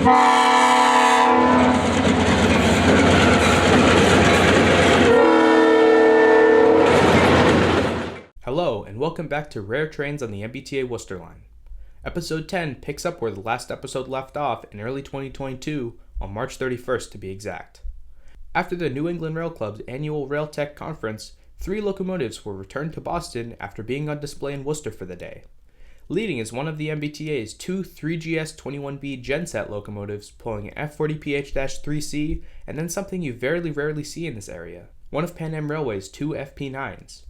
Hello, and welcome back to Rare Trains on the MBTA Worcester line. Episode 10 picks up where the last episode left off in early 2022, on March 31st to be exact. After the New England Rail Club's annual RailTech conference, 3 locomotives were returned to Boston after being on display in Worcester for the day. Leading is one of the MBTA's 2 3GS21B genset locomotives pulling an F40PH-3C and then something you very rarely see in this area, one of Pan Am Railway's 2 FP9s.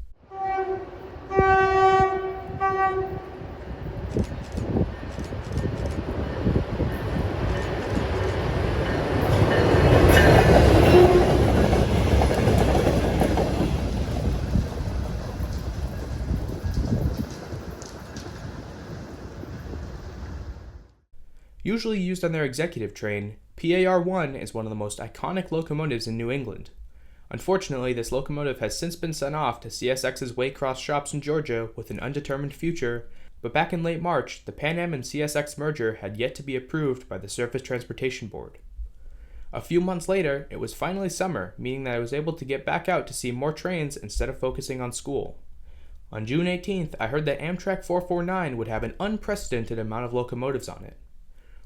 Usually used on their executive train, PAR-1 is one of the most iconic locomotives in New England. Unfortunately, this locomotive has since been sent off to CSX's Waycross shops in Georgia with an undetermined future, but back in late March, the Pan Am and CSX merger had yet to be approved by the Surface Transportation Board. A few months later, it was finally summer, meaning that I was able to get back out to see more trains instead of focusing on school. On June 18th, I heard that Amtrak 449 would have an unprecedented amount of locomotives on it.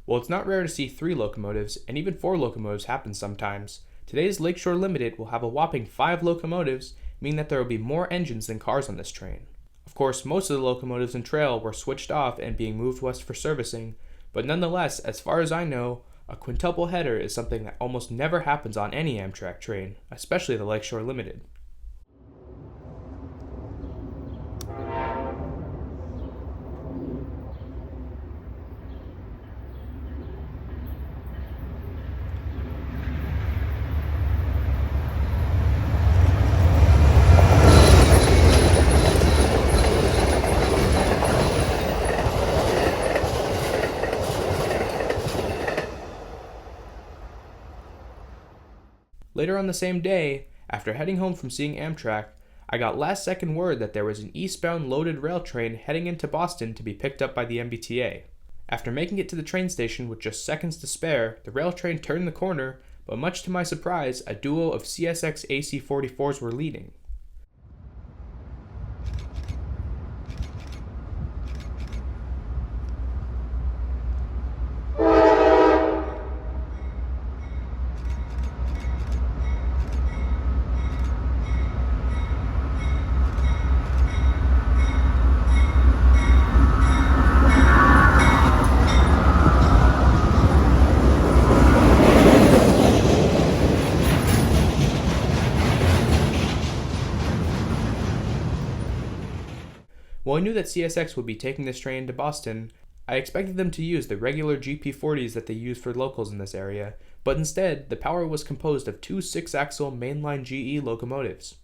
While it's not rare to see 3 locomotives, and even 4 locomotives happen sometimes, today's Lakeshore Limited will have a whopping 5 locomotives, meaning that there will be more engines than cars on this train. Of course, most of the locomotives and trail were switched off and being moved west for servicing, but nonetheless, as far as I know, a quintuple header is something that almost never happens on any Amtrak train, especially the Lakeshore Limited. Later on the same day, after heading home from seeing Amtrak, I got last-second word that there was an eastbound loaded rail train heading into Boston to be picked up by the MBTA. After making it to the train station with just seconds to spare, the rail train turned the corner, but much to my surprise, a duo of CSX AC-44s were leading. While I knew that CSX would be taking this train into Boston, I expected them to use the regular GP40s that they use for locals in this area, but instead, the power was composed of 2 6-axle mainline GE locomotives.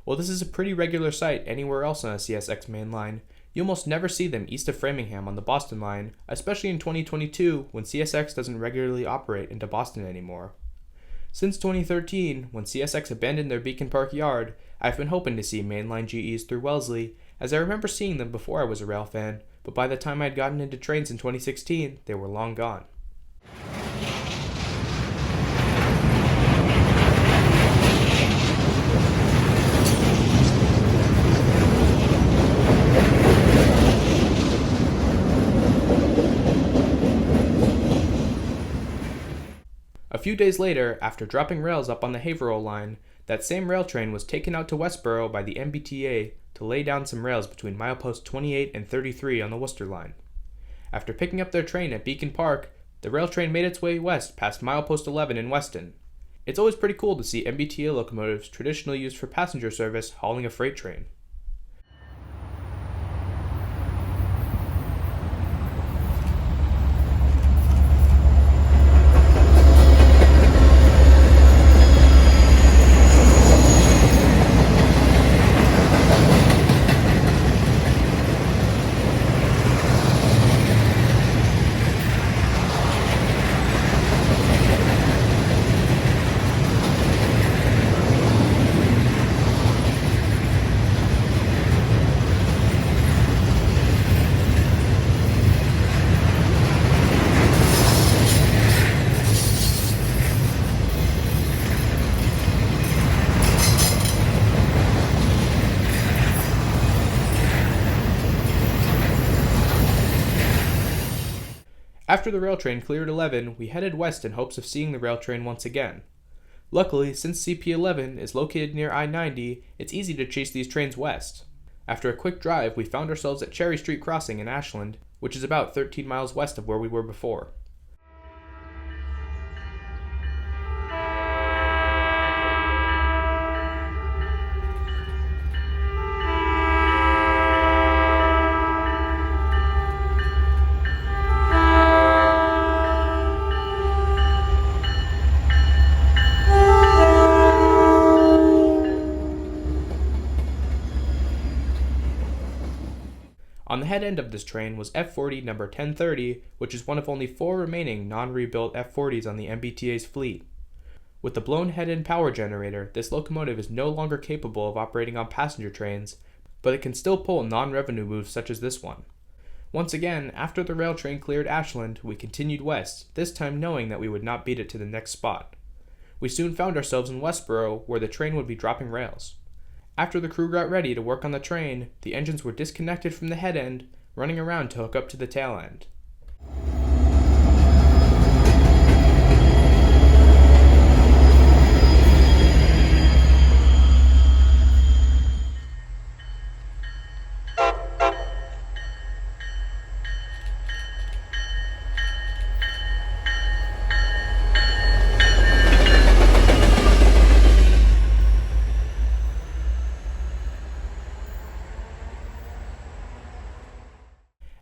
While this is a pretty regular sight anywhere else on a CSX mainline, you almost never see them east of Framingham on the Boston line, especially in 2022 when CSX doesn't regularly operate into Boston anymore. Since 2013, when CSX abandoned their Beacon Park yard, I've been hoping to see mainline GEs through Wellesley, as I remember seeing them before I was a rail fan, but by the time I'd gotten into trains in 2016, they were long gone. A few days later, after dropping rails up on the Haverhill line, that same rail train was taken out to Westboro by the MBTA to lay down some rails between mileposts 28 and 33 on the Worcester line. After picking up their train at Beacon Park, the rail train made its way west past milepost 11 in Weston. It's always pretty cool to see MBTA locomotives traditionally used for passenger service hauling a freight train. After the rail train cleared 11, we headed west in hopes of seeing the rail train once again. Luckily, since CP11 is located near I-90, it's easy to chase these trains west. After a quick drive, we found ourselves at Cherry Street Crossing in Ashland, which is about 13 miles west of where we were before. On the head end of this train was F40 number 1030, which is one of only 4 remaining non-rebuilt F40s on the MBTA's fleet. With the blown head-end power generator, this locomotive is no longer capable of operating on passenger trains, but it can still pull non-revenue moves such as this one. Once again, after the rail train cleared Ashland, we continued west, this time knowing that we would not beat it to the next spot. We soon found ourselves in Westboro, where the train would be dropping rails. After the crew got ready to work on the train, the engines were disconnected from the head end, running around to hook up to the tail end.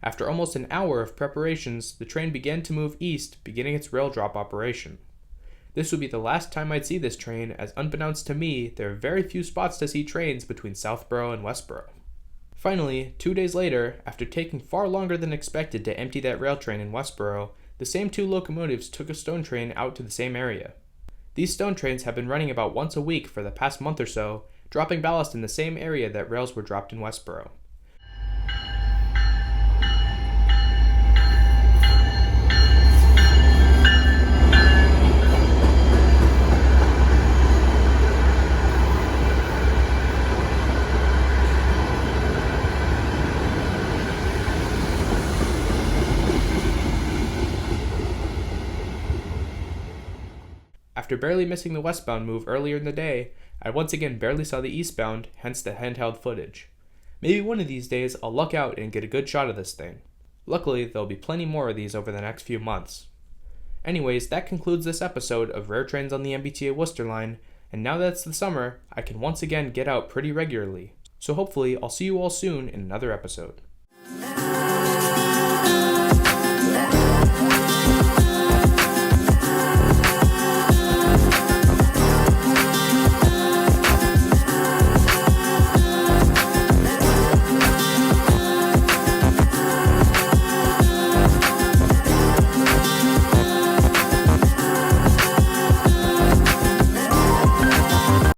After almost an hour of preparations, the train began to move east, beginning its rail drop operation. This would be the last time I'd see this train, as unbeknownst to me, there are very few spots to see trains between Southborough and Westboro. Finally, 2 days later, after taking far longer than expected to empty that rail train in Westboro, the same 2 locomotives took a stone train out to the same area. These stone trains have been running about once a week for the past month or so, dropping ballast in the same area that rails were dropped in Westboro. After barely missing the westbound move earlier in the day, I once again barely saw the eastbound, hence the handheld footage. Maybe one of these days I'll luck out and get a good shot of this thing. Luckily, there'll be plenty more of these over the next few months. Anyways, that concludes this episode of Rare Trains on the MBTA Worcester line, and now that it's the summer, I can once again get out pretty regularly. So hopefully I'll see you all soon in another episode.